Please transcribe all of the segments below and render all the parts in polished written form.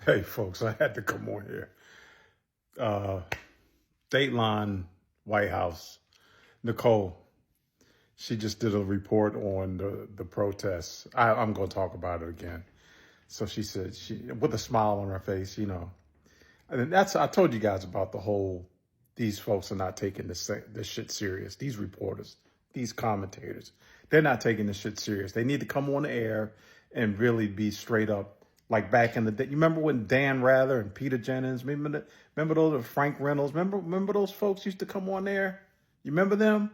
Hey, folks, I had to come on here. Dateline White House, Nicole, she just did a report on the protests. I'm going to talk about it again. So she said, with a smile on her face, and I told you guys about these folks are not taking this shit serious. These reporters, these commentators, they're not taking this shit serious. They need to come on the air and really be straight up. Like back in the day, you remember when Dan Rather and Peter Jennings, remember those, Frank Reynolds, remember those folks used to come on there? You remember them?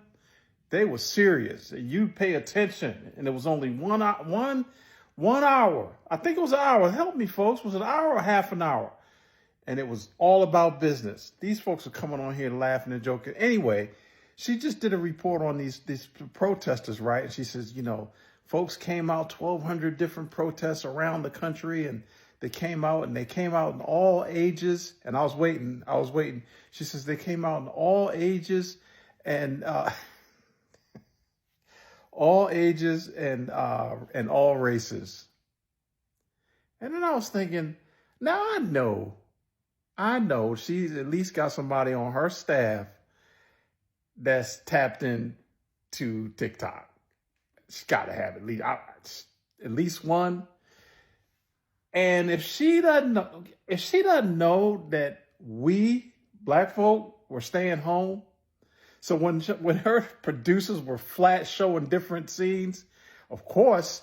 They were serious. You pay attention, and it was only one hour. I think it was an hour. Help me, folks. Was it an hour or half an hour? And it was all about business. These folks are coming on here laughing and joking. Anyway, she just did a report on these protesters, right? And she says, folks came out, 1,200 different protests around the country, and they came out in all ages. And I was waiting. She says they came out in all ages and all ages and all races. And then I was thinking, now I know she's at least got somebody on her staff that's tapped in to TikTok. She's got to have at least one. And if she doesn't know that we black folk were staying home, so when her producers were flat showing different scenes, of course,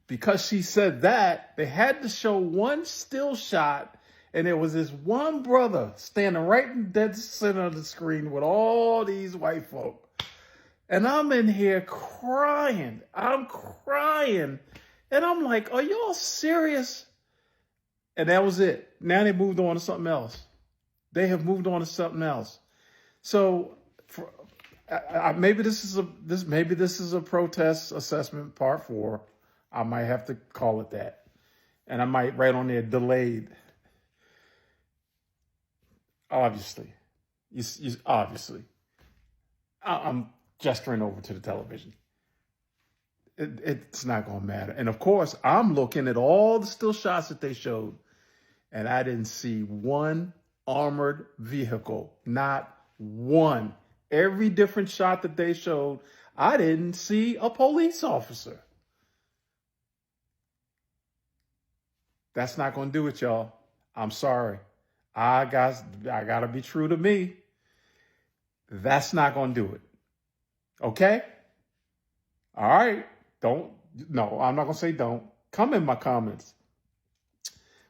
because she said that, they had to show one still shot. And there was this one brother standing right in the dead center of the screen with all these white folk. And I'm in here crying. I'm crying. And I'm like, are y'all serious? And that was it. Now they moved on to something else. They have moved on to something else. So maybe this is a protest assessment part 4. I might have to call it that. And I might write on there delayed. Obviously, obviously, I'm gesturing over to the television. It's not going to matter. And of course, I'm looking at all the still shots that they showed, and I didn't see one armored vehicle, not one. Every different shot that they showed, I didn't see a police officer. That's not going to do it, y'all. I'm sorry. I got to be true to me. That's not going to do it. Okay? All right. No, I'm not going to say don't. Come in my comments.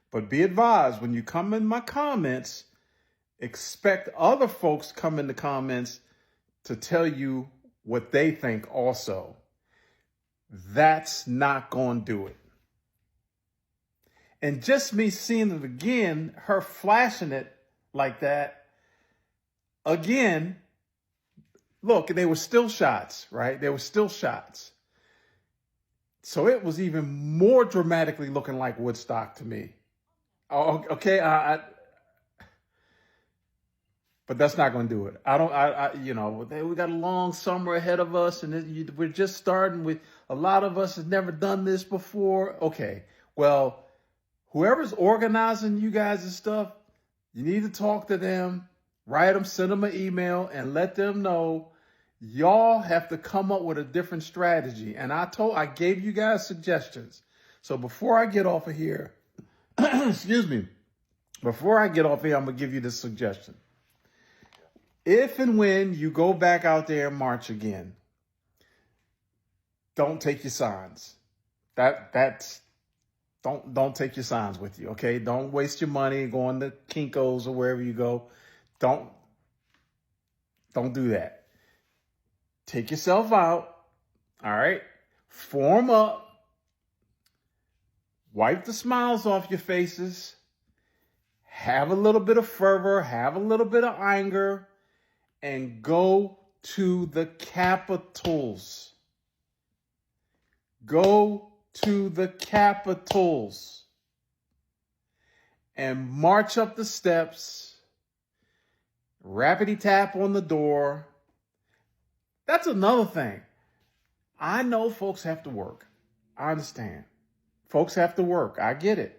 But be advised, when you come in my comments, expect other folks come in the comments to tell you what they think also. That's not going to do it. And just me seeing it again, her flashing it like that, again, look, they were still shots, right? They were still shots. So it was even more dramatically looking like Woodstock to me. Oh, okay, but that's not going to do it. We got a long summer ahead of us, and we're just starting with, a lot of us have never done this before. Okay, well, whoever's organizing you guys and stuff, you need to talk to them, write them, send them an email, and let them know y'all have to come up with a different strategy. And I gave you guys suggestions. So before I get off of here, excuse me, before I get off here, I'm going to give you this suggestion. If and when you go back out there and march again, don't take your signs. Don't take your signs with you, okay? Don't waste your money going to Kinko's or wherever you go. Don't do that. Take yourself out, all right? Form up. Wipe the smiles off your faces. Have a little bit of fervor. Have a little bit of anger. And go to the Capitals. Go to the Capitals and march up the steps, rapidy tap on the door. That's another thing. I know folks have to work. I understand. Folks have to work. I get it.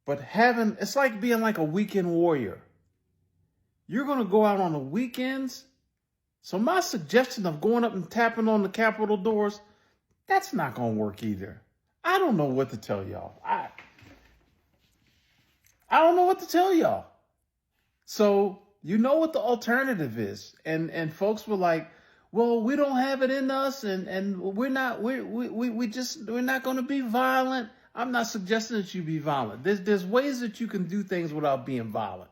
But it's like being like a weekend warrior. You're going to go out on the weekends. So my suggestion of going up and tapping on the Capitol doors, that's not going to work either. I don't know what to tell y'all. I don't know what to tell y'all. So you know what the alternative is. And folks were like, well, we don't have it in us, and we're not going to be violent. I'm not suggesting that you be violent. There's ways that you can do things without being violent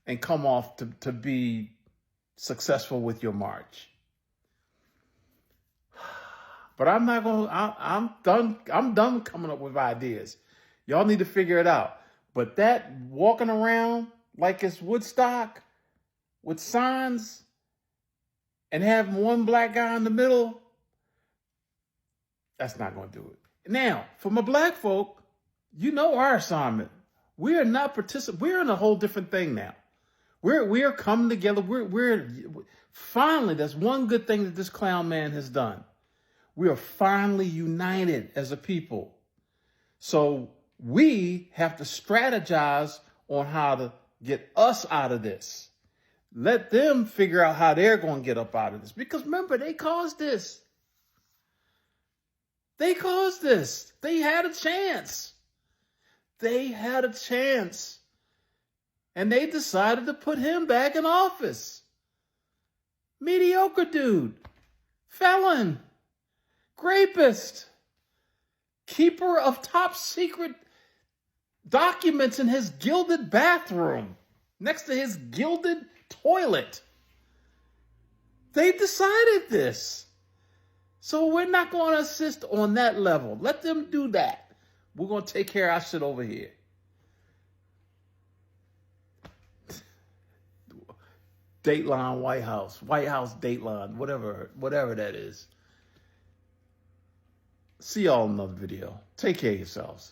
and come off to be successful with your march. But I'm not going to, I'm done coming up with ideas. Y'all need to figure it out. But that walking around like it's Woodstock with signs and having one black guy in the middle, that's not going to do it. Now, for my black folk, you know our assignment. We are not we're in a whole different thing now. We are coming together. We're finally, that's one good thing that this clown man has done. We are finally united as a people. So we have to strategize on how to get us out of this. Let them figure out how they're going to get up out of this. Because remember, they caused this. They caused this. They had a chance. They had a chance. And they decided to put him back in office. Mediocre dude. Felon. Rapist. Keeper of top secret documents in his gilded bathroom. Next to his gilded toilet. They decided this. So we're not going to assist on that level. Let them do that. We're going to take care of our shit over here. Dateline White House Dateline, whatever that is. See y'all in another video. Take care of yourselves.